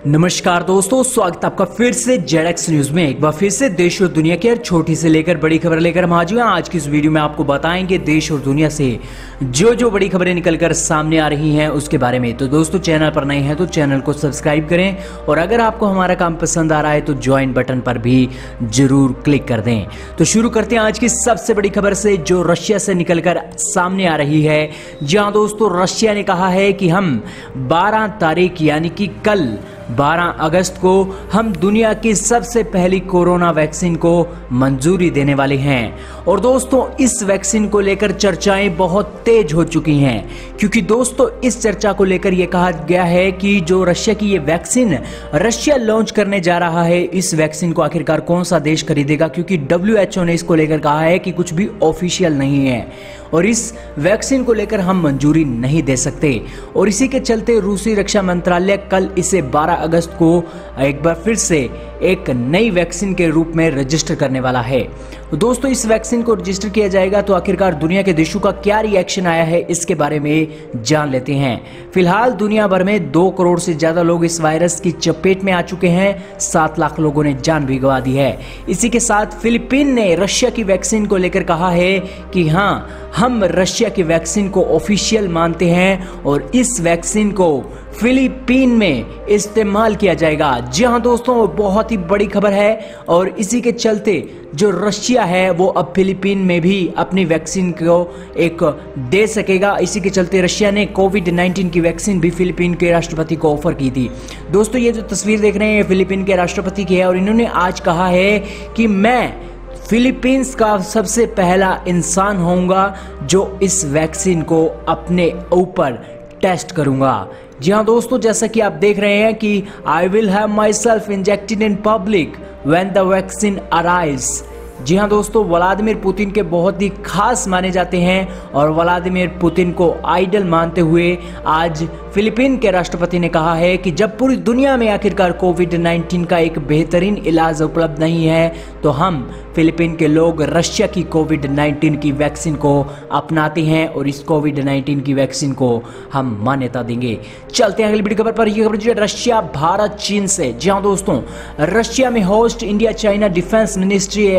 नमस्कार दोस्तों, स्वागत आपका फिर से जेडएक्स न्यूज में। एक बार फिर से देश और दुनिया की हर छोटी से लेकर बड़ी खबर लेकर हम हाजिर हैं। आज की इस वीडियो में आपको बताएंगे देश और दुनिया से जो बड़ी खबरें निकलकर सामने आ रही हैं उसके बारे में। तो दोस्तों, चैनल पर नए हैं तो चैनल को सब्सक्राइब करें और अगर आपको हमारा काम पसंद आ रहा है तो ज्वाइन बटन पर भी जरूर क्लिक कर दें। तो शुरू करते हैं आज की सबसे बड़ी खबर से जो रशिया से निकलकर सामने आ रही है। जहां दोस्तों, रशिया ने कहा है कि हम 12 तारीख यानी कि कल 12 अगस्त को हम दुनिया की सबसे पहली कोरोना वैक्सीन को मंजूरी देने वाले हैं। और दोस्तों, इस वैक्सीन को लेकर चर्चाएं बहुत तेज हो चुकी हैं, क्योंकि दोस्तों इस चर्चा को लेकर यह कहा गया है कि जो रशिया की ये वैक्सीन रशिया लॉन्च करने जा रहा है, इस वैक्सीन को आखिरकार कौन सा देश खरीदेगा, क्योंकि WHO ने इसको लेकर कहा है कि कुछ भी ऑफिशियल नहीं है और इस वैक्सीन को लेकर हम मंजूरी नहीं दे सकते। और इसी के चलते रूसी रक्षा मंत्रालय कल इसे 12 अगस्त को एक बार फिर से एक नई वैक्सीन के रूप में रजिस्टर करने वाला है। दोस्तों, इस वैक्सीन को रजिस्टर किया जाएगा तो आखिरकार दुनिया के देशों का क्या रिएक्शन आया है इसके बारे में जान लेते हैं। फिलहाल दुनिया भर में 2 करोड़ से ज्यादा लोग इस वायरस की चपेट में आ चुके हैं। 7 लाख लोगों ने जान भी गंवा दी है। इसी के साथ फिलीपीन ने रशिया की वैक्सीन को लेकर कहा है कि हाँ, हम रशिया की वैक्सीन को ऑफिशियल मानते हैं और इस वैक्सीन को फिलीपीन में इस्तेमाल किया जाएगा। जी हाँ दोस्तों, बहुत ही बड़ी खबर है और इसी के चलते जो रशिया है वो अब फिलीपीन में भी अपनी वैक्सीन को एक दे सकेगा। इसी के चलते रशिया ने कोविड-19 की वैक्सीन भी फिलीपीन के राष्ट्रपति को ऑफर की थी। दोस्तों, ये जो तस्वीर देख रहे हैं ये फिलीपीन के राष्ट्रपति की है और इन्होंने आज कहा है कि मैं फिलीपींस का सबसे पहला इंसान होऊंगा जो इस वैक्सीन को अपने ऊपर टेस्ट करूंगा। जी हाँ दोस्तों, जैसा कि आप देख रहे हैं कि I will have myself injected in public when the vaccine arrives. जी हाँ दोस्तों, व्लादिमीर पुतिन के बहुत ही खास माने जाते हैं और व्लादिमीर पुतिन को आइडल मानते हुए आज फिलीपीन के राष्ट्रपति ने कहा है कि जब पूरी दुनिया में आखिरकार कोविड-19 का एक बेहतरीन इलाज उपलब्ध नहीं है तो हम फिलीपीन के लोग रशिया की कोविड-19 की वैक्सीन को अपनाते हैं और इस कोविड-19 की वैक्सीन को हम मान्यता देंगे। चलते हैं अगली बड़ी खबर पर। यह खबर जो रशिया भारत चीन से। जी हाँ दोस्तों, रशिया में host India China defence ministry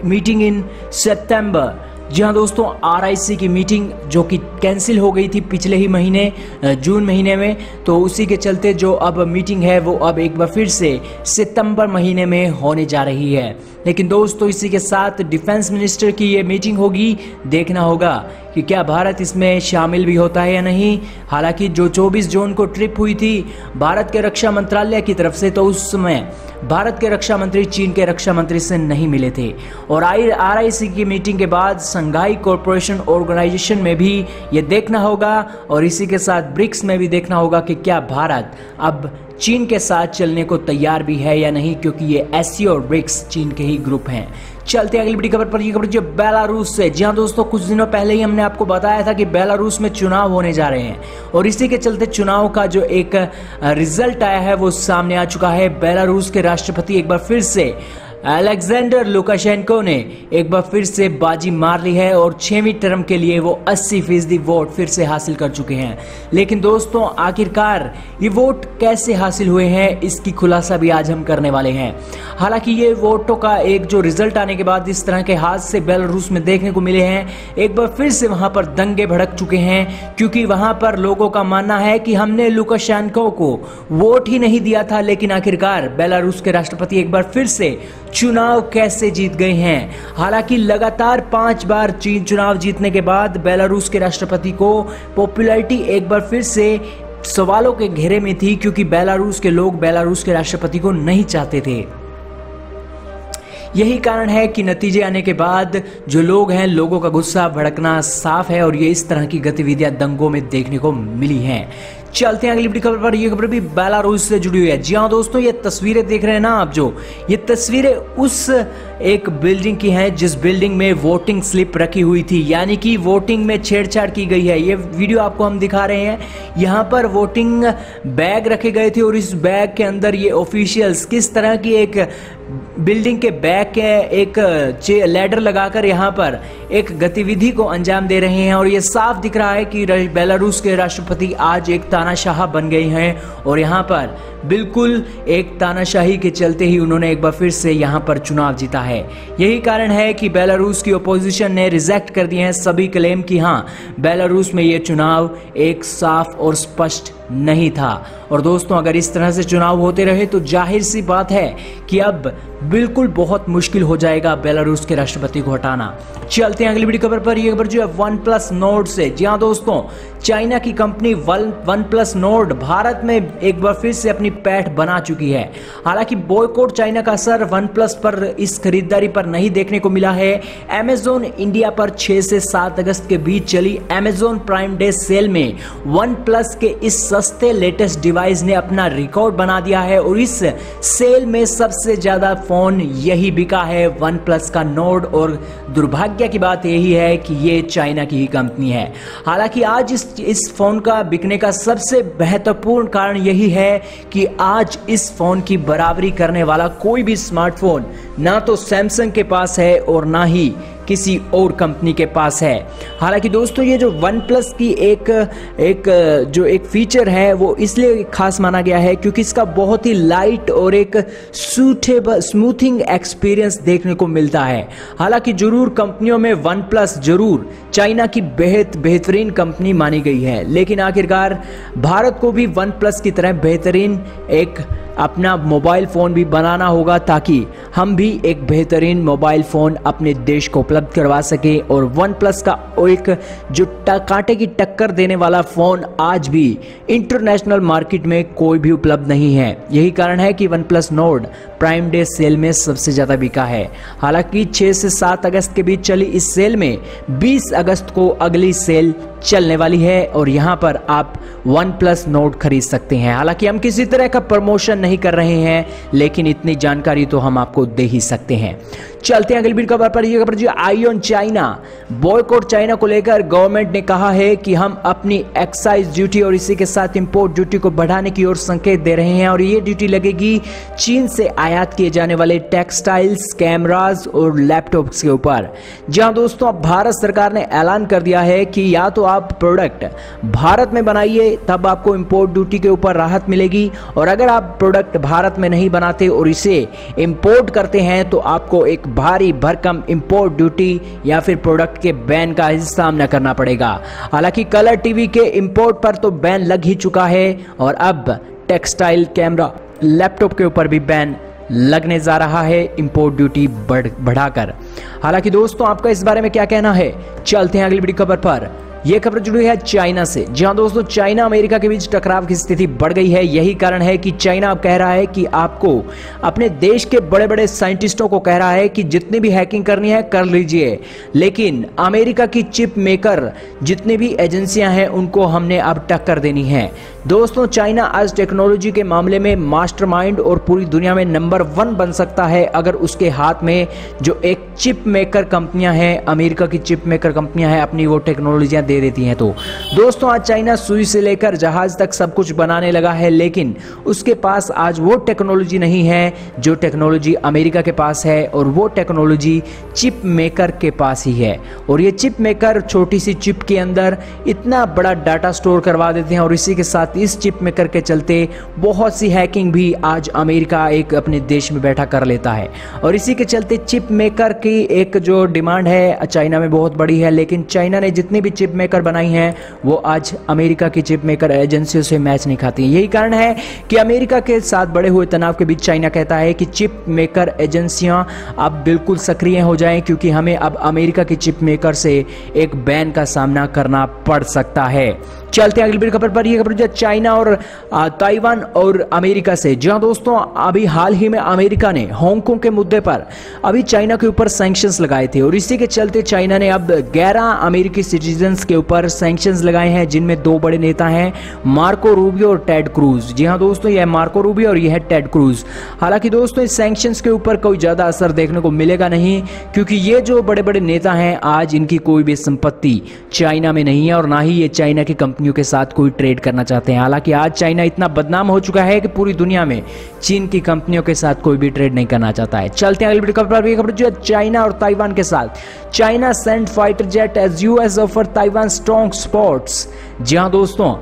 meeting in September. जी हाँ दोस्तों, RIC की मीटिंग जो कि कैंसिल हो गई थी पिछले ही महीने जून महीने में, तो उसी के चलते जो अब मीटिंग है वो अब एक बार फिर से सितंबर महीने में होने जा रही है। लेकिन दोस्तों, इसी के साथ डिफेंस मिनिस्टर की ये मीटिंग होगी। देखना होगा कि क्या भारत इसमें शामिल भी होता है या नहीं। हालांकि जो 24 जून को ट्रिप हुई थी भारत के रक्षा मंत्रालय की तरफ से, तो उस समय भारत के रक्षा मंत्री चीन के रक्षा मंत्री से नहीं मिले थे। और RIC की मीटिंग के बाद संघाई कोऑपरेशन ऑर्गेनाइजेशन में भी ये देखना होगा और इसी के साथ ब्रिक्स में भी देखना होगा कि क्या भारत अब चीन के साथ चलने को तैयार भी है या नहीं, क्योंकि ये SCO और ब्रिक्स चीन के ही ग्रुप हैं। चलते हैं अगली बड़ी खबर पर। यह खबर जो बेलारूस से। जी हाँ दोस्तों, कुछ दिनों पहले ही हमने आपको बताया था कि बेलारूस में चुनाव होने जा रहे हैं और इसी के चलते चुनाव का जो एक रिजल्ट आया है वो सामने आ चुका है। बेलारूस के राष्ट्रपति एक बार फिर से अलेक्जेंडर लुकाशेंको ने एक बार फिर से बाजी मार ली है और 6वीं टर्म के लिए वो 80% वोट फिर से हासिल कर चुके हैं। लेकिन दोस्तों, आखिरकार ये वोट कैसे हासिल हुए हैं इसकी खुलासा भी आज हम करने वाले हैं। हालांकि ये वोटों का एक जो रिजल्ट आने के बाद इस तरह के हादसे बेलारूस में देखने को मिले हैं। एक बार फिर से वहां पर दंगे भड़क चुके हैं, क्योंकि वहां पर लोगों का मानना है कि हमने लुकाशेंको को वोट ही नहीं दिया था, लेकिन आखिरकार बेलारूस के राष्ट्रपति एक बार फिर से चुनाव कैसे जीत गए हैं। हालांकि लगातार 5 बार चुनाव जीतने के बाद बेलारूस के राष्ट्रपति को पॉपुलैरिटी एक बार फिर से सवालों के घेरे में थी, क्योंकि बेलारूस के लोग बेलारूस के राष्ट्रपति को नहीं चाहते थे। यही कारण है कि नतीजे आने के बाद जो लोग हैं, लोगों का गुस्सा भड़कना साफ है और ये इस तरह की गतिविधियां दंगों में देखने को मिली हैं। चलते हैं अगली बड़ी खबर पर। यह खबर भी बेलारूस से जुड़ी हुई है। जी हाँ दोस्तों, ये तस्वीरें देख रहे हैं ना आप, जो ये तस्वीरें उस एक बिल्डिंग की हैं जिस बिल्डिंग में वोटिंग स्लिप रखी हुई थी, यानी कि वोटिंग में छेड़छाड़ की गई है। ये वीडियो आपको हम दिखा रहे हैं। यहाँ पर वोटिंग बैग रखे गए थे और इस बैग के अंदर ये ऑफिशियल्स किस तरह की एक बिल्डिंग के बैग के एक लैडर लगाकर यहाँ पर एक गतिविधि को अंजाम दे रहे हैं। और ये साफ दिख रहा है कि बेलारूस के राष्ट्रपति आज एक तानाशाह बन गए हैं और यहाँ पर बिल्कुल एक तानाशाही के चलते ही उन्होंने एक बार फिर से यहाँ पर चुनाव जीता है। यही कारण है कि बेलारूस की ओपोजिशन ने रिजेक्ट कर दिए हैं सभी क्लेम कि हाँ, बेलारूस में ये चुनाव एक साफ और स्पष्ट नहीं था। और दोस्तों, अगर इस तरह से चुनाव होते रहे तो जाहिर सी बात है कि अब बिल्कुल बहुत मुश्किल हो जाएगा बेलारूस के राष्ट्रपति को हटाना। चलते हैं अगली बड़ी खबर पर। यह खबर जो है वन प्लस नोर्ड से। जी हाँ दोस्तों, चाइना की company one plus Nord Bharat में एक बार फिर से अपनी पैठ बना चुकी है। हालांकि बॉयकॉट चाइना का असर वन प्लस पर इस खरीदारी पर नहीं देखने को मिला है। अमेजोन इंडिया पर 6 से 7 अगस्त के बीच चली अमेजोन प्राइम डे सेल में वन प्लस के इस सस्ते लेटेस्ट डिवाइस ने अपना रिकॉर्ड बना दिया है और इस सेल में सबसे ज्यादा फोन यही बिका है, वन प्लस का नोर्ड। और दुर्भाग्य की बात यही है कि ये चाइना की ही कंपनी है। हालांकि आज इस फोन का बिकने का सबसे महत्वपूर्ण कारण यही है कि आज इस फोन की बराबरी करने वाला कोई भी स्मार्टफोन ना तो सैमसंग के पास है और ना ही किसी और कंपनी के पास है। हालांकि दोस्तों, ये जो वन प्लस की एक फीचर है वो इसलिए खास माना गया है क्योंकि इसका बहुत ही लाइट और एक सूटेबल स्मूथिंग एक्सपीरियंस देखने को मिलता है। हालांकि जरूर कंपनियों में वन प्लस जरूर चाइना की बेहतरीन कंपनी मानी गई है, लेकिन आखिरकार भारत को भी वन प्लस की तरह बेहतरीन एक अपना मोबाइल फ़ोन भी बनाना होगा ताकि हम भी एक बेहतरीन मोबाइल फ़ोन अपने देश को उपलब्ध करवा सके। और वन प्लस का एक जो कांटे की टक्कर देने वाला फ़ोन आज भी इंटरनेशनल मार्केट में कोई भी उपलब्ध नहीं है। यही कारण है कि OnePlus Nord Prime Day sale में सबसे ज़्यादा बिका है। हालांकि 6 से 7 अगस्त के बीच चली इस सेल में 20 अगस्त को अगली सेल चलने वाली है और यहां पर आप वन प्लस नोर्ड खरीद सकते हैं। हालांकि हम किसी तरह का प्रमोशन नहीं कर रहे हैं, लेकिन इतनी जानकारी तो हम आपको दे ही सकते हैं। चलते हैं अगली बड़ी खबर पर। यह खबर जो आई ऑन चाइना, बॉयकॉट चाइना को लेकर गवर्नमेंट ने कहा है कि हम अपनी एक्साइज ड्यूटी और इसी के साथ इंपोर्ट ड्यूटी को बढ़ाने की ओर संकेत दे रहे हैं और ये ड्यूटी लगेगी चीन से आयात किए जाने वाले टेक्सटाइल्स, कैमराज और लैपटॉप्स के ऊपर। जहां दोस्तों, अब भारत सरकार ने ऐलान कर दिया है कि या तो आप प्रोडक्ट भारत में बनाइए तब आपको इंपोर्ट ड्यूटी के ऊपर राहत मिलेगी, और अगर आप प्रोडक्ट भारत में नहीं बनाते और इसे इंपोर्ट करते हैं तो आपको एक भारी भरकम इंपोर्ट ड्यूटी या फिर प्रोडक्ट के बैन का सामना करना पड़ेगा। हालांकि कलर टीवी के इंपोर्ट पर तो बैन लग ही चुका है और अब टेक्सटाइल, कैमरा, लैपटॉप के ऊपर भी बैन लगने जा रहा है इंपोर्ट ड्यूटी बढ़ाकर। हालांकि दोस्तों, आपका इस बारे में क्या कहना है? चलते हैं अगली बड़ी खबर पर। यह खबर जुड़ी है चाइना से। जी हां दोस्तों, चाइना अमेरिका के बीच टकराव की स्थिति बढ़ गई है। यही कारण है कि चाइना अब कह रहा है कि आपको अपने देश के बड़े बड़े साइंटिस्टों को कह रहा है कि जितनी भी हैकिंग करनी है कर लीजिए, लेकिन अमेरिका की चिप मेकर जितनी भी एजेंसियां हैं उनको हमने अब टक्कर देनी है। दोस्तों, चाइना आज टेक्नोलॉजी के मामले में मास्टरमाइंड और पूरी दुनिया में नंबर 1 बन सकता है अगर उसके हाथ में जो एक चिप मेकर कंपनियां हैं, अमेरिका की चिप मेकर कंपनियां हैं, अपनी वो टेक्नोलॉजियां दे देती हैं। तो दोस्तों, आज चाइना सुई से लेकर जहाज तक सब कुछ बनाने लगा है, लेकिन उसके पास आज वो टेक्नोलॉजी नहीं है जो टेक्नोलॉजी अमेरिका के पास है, और वो टेक्नोलॉजी चिप मेकर के पास ही है। और ये चिप मेकर छोटी सी चिप के अंदर इतना बड़ा डाटा स्टोर करवा देते हैं और इसी के साथ इस चिप मेकर के चलते बहुत सी हैकिंग भी आज अमेरिका एक अपने देश में बैठा कर लेता है। और इसी के चलते चिप मेकर की एक जो डिमांड है चाइना में बहुत बड़ी है, लेकिन चाइना ने जितनी भी चिप मेकर बनाई हैं वो आज अमेरिका की चिप मेकर एजेंसियों से मैच नहीं खाती। यही कारण है कि अमेरिका के साथ बढ़े हुए तनाव के बीच चाइना कहता है कि चिप मेकर एजेंसियां अब बिल्कुल सक्रिय हो जाएं, क्योंकि हमें अब अमेरिका की चिप मेकर से एक बैन का सामना करना पड़ सकता है। चलते हैं अगली बड़ी खबर पर। यह खबर जो चाइना और ताइवान और अमेरिका से। जी हाँ दोस्तों, अभी हाल ही में अमेरिका ने हांगकांग के मुद्दे पर अभी चाइना के ऊपर सैंक्शंस लगाए थे और इसी के चलते चाइना ने अब 11 अमेरिकी सिटीजन्स के ऊपर सैंक्शंस लगाए हैं, जिनमें 2 बड़े नेता हैं, मार्को रूबियो और टेड क्रूज। जी हाँ दोस्तों, यह मार्को रूबियो और यह है टेड क्रूज। हालांकि दोस्तों इस सैंक्शंस के ऊपर कोई ज्यादा असर देखने को मिलेगा नहीं, क्योंकि ये जो बड़े बड़े नेता हैं आज इनकी कोई भी संपत्ति चाइना में नहीं है और ना ही ये चाइना की कंपनियों के साथ कोई ट्रेड करना चाहते हैं। हालांकि आज चाइना इतना बदनाम हो चुका है कि पूरी दुनिया में चीन की कंपनियों के साथ कोई भी ट्रेड नहीं करना चाहता है। चलते हैं अगली खबर जो चाइना और ताइवान के साथ। China send fighter jet as US offer Taiwan strong spots. जी हाँ दोस्तों,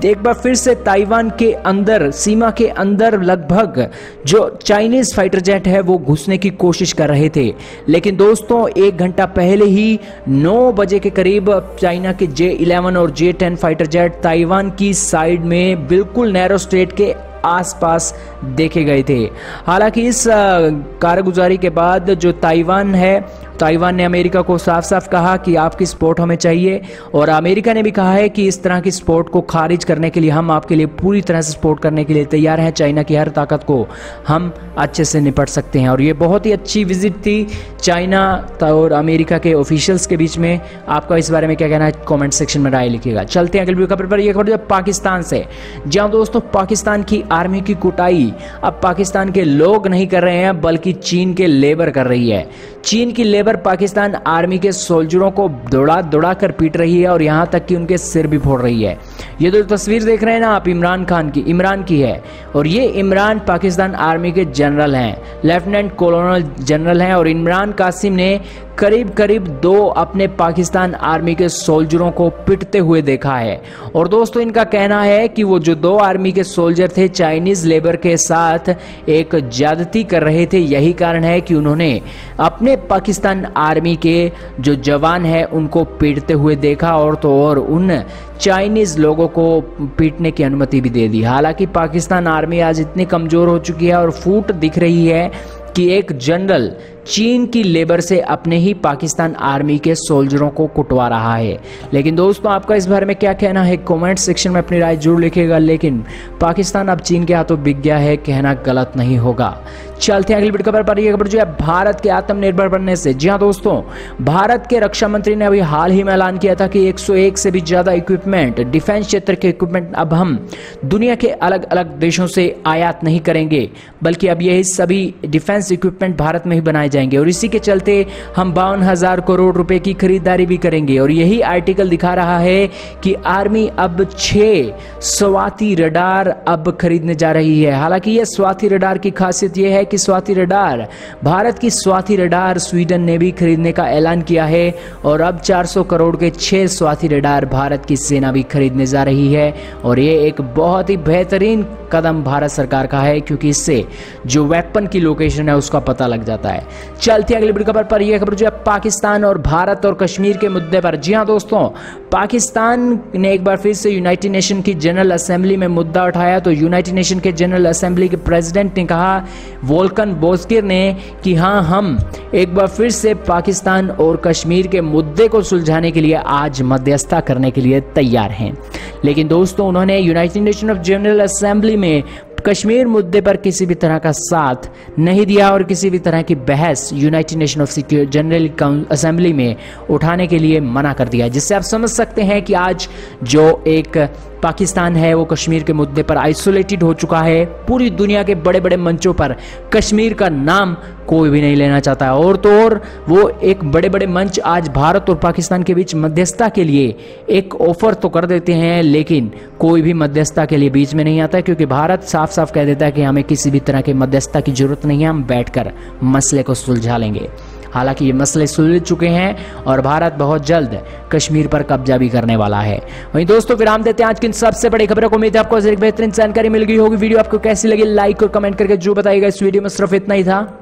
एक बार फिर से ताइवान के अंदर, सीमा के अंदर लगभग जो चाइनीज फाइटर जेट है वो घुसने की कोशिश कर रहे थे, लेकिन दोस्तों 1 घंटा पहले ही 9 बजे के करीब चाइना के J-11 और J-10 फाइटर जेट ताइवान की साइड में बिल्कुल नैरो स्ट्रेट के आसपास देखे गए थे। हालांकि इस कारगुजारी के बाद जो ताइवान ने अमेरिका को साफ साफ कहा कि आपकी सपोर्ट हमें चाहिए, और अमेरिका ने भी कहा है कि इस तरह की सपोर्ट को खारिज करने के लिए हम आपके लिए पूरी तरह से सपोर्ट करने के लिए तैयार हैं। चाइना की हर ताकत को हम अच्छे से निपट सकते हैं। और ये बहुत ही अच्छी विजिट थी चाइना और अमेरिका के ऑफिशियल्स के बीच में। आपका इस बारे में क्या कहना है कॉमेंट सेक्शन में राय लिखिएगा। चलते हैं अगली खबर पर। यह खबर पाकिस्तान से। जहाँ दोस्तों पाकिस्तान की आर्मी की कुटाई अब पाकिस्तान के लोग नहीं कर रहे हैं, बल्कि चीन के लेबर कर रही है। चीन की लेबर पाकिस्तान आर्मी के सोल्जरों को दौड़ा कर पीट रही है और यहां तक कि उनके सिर भी फोड़ रही है। ये जो तस्वीर देख रहे हैं ना आप, इमरान की है, और ये इमरान पाकिस्तान आर्मी के जनरल हैं, लेफ्टिनेंट कॉलोनल जनरल हैं, और इमरान कासिम ने करीब 2 अपने पाकिस्तान आर्मी के सोल्जरों को पिटते हुए देखा है। और दोस्तों इनका कहना है कि वो जो 2 आर्मी के सोल्जर थे चाइनीज लेबर के साथ एक ज्यादती कर रहे थे, यही कारण है कि उन्होंने अपने पाकिस्तान आर्मी के जो जवान हैं उनको पीटते हुए देखा और उन चाइनीज लोगों को पीटने की अनुमति भी दे दी। हालांकि पाकिस्तान आर्मी आज इतनी कमजोर हो चुकी है और फूट दिख रही है कि एक जनरल चीन की लेबर से अपने ही पाकिस्तान आर्मी के सोल्जरों को कुटवा रहा है। लेकिन दोस्तों आपका इस बारे में क्या कहना है कमेंट सेक्शन में अपनी राय जरूर लिखिएगा। लेकिन पाकिस्तान अब चीन के हाथों बिक गया है, कहना गलत नहीं होगा। चलते हैं अगली बड़ी खबर पर। यह खबर जो है भारत के आत्मनिर्भर बनने से। जी हाँ दोस्तों, भारत के रक्षा मंत्री ने अभी हाल ही में ऐलान किया था कि 101 से भी ज्यादा इक्विपमेंट, डिफेंस क्षेत्र के इक्विपमेंट अब हम दुनिया के अलग अलग देशों से आयात नहीं करेंगे, बल्कि अब यही सभी डिफेंस इक्विपमेंट भारत में ही बनाए जाएंगे। और इसी के चलते हम 52,000 करोड़ रुपए की खरीदारी भी करेंगे। और यही आर्टिकल दिखा रहा है कि आर्मी अब 6 स्वाति रडार अब खरीदने जा रही है। हालांकि यह स्वाति रडार की खासियत यह है कि स्वाति रडार, भारत की स्वाति रडार स्वीडन ने भी खरीदने का ऐलान किया है, और अब 400 करोड़ के 6 स्वाति रडार भारत की सेना भी खरीदने जा रही है। और ये एक बहुत ही बेहतरीन कदम भारत सरकार का है, क्योंकि इससे जो वेपन की लोकेशन है उसका पता लग जाता है। चलते अगली बड़ी खबर पर। यह खबर जो है पाकिस्तान और भारत और कश्मीर के मुद्दे पर। जी हाँ दोस्तों, पाकिस्तान ने एक बार फिर से यूनाइटेड नेशन की जनरल असेंबली में मुद्दा उठाया। तो यूनाइटेड नेशन के जनरल असेंबली के प्रेसिडेंट ने कहा, वोल्कन बोस्किर ने, कि हाँ हम एक बार फिर से पाकिस्तान और कश्मीर के मुद्दे को सुलझाने के लिए आज मध्यस्थता करने के लिए तैयार हैं। लेकिन दोस्तों उन्होंने United nation of general assembly में कश्मीर मुद्दे पर किसी भी तरह का साथ नहीं दिया और किसी भी तरह की बहस United nation of general assembly में उठाने के लिए मना कर दिया, जिससे आप समझ सकते हैं कि आज जो एक पाकिस्तान है वो कश्मीर के मुद्दे पर आइसोलेटेड हो चुका है। पूरी दुनिया के बड़े बड़े मंचों पर कश्मीर का नाम कोई भी नहीं लेना चाहता है। और तो और वो एक बड़े बड़े मंच आज भारत और पाकिस्तान के बीच मध्यस्थता के लिए एक ऑफर तो कर देते हैं, लेकिन कोई भी मध्यस्थता के लिए बीच में नहीं आता, क्योंकि भारत साफ साफ कह देता है कि हमें किसी भी तरह के मध्यस्थता की जरूरत नहीं है, हम बैठकर मसले को सुलझा लेंगे। हालांकि ये मसले सुलझ चुके हैं और भारत बहुत जल्द कश्मीर पर कब्जा भी करने वाला है। वहीं दोस्तों विराम देते हैं आज की सबसे बड़ी खबरों को। उम्मीद है आपको एक बेहतरीन जानकारी मिल गई होगी। वीडियो आपको कैसी लगी लाइक और कमेंट करके जो बताइएगा। इस वीडियो में सिर्फ इतना ही था।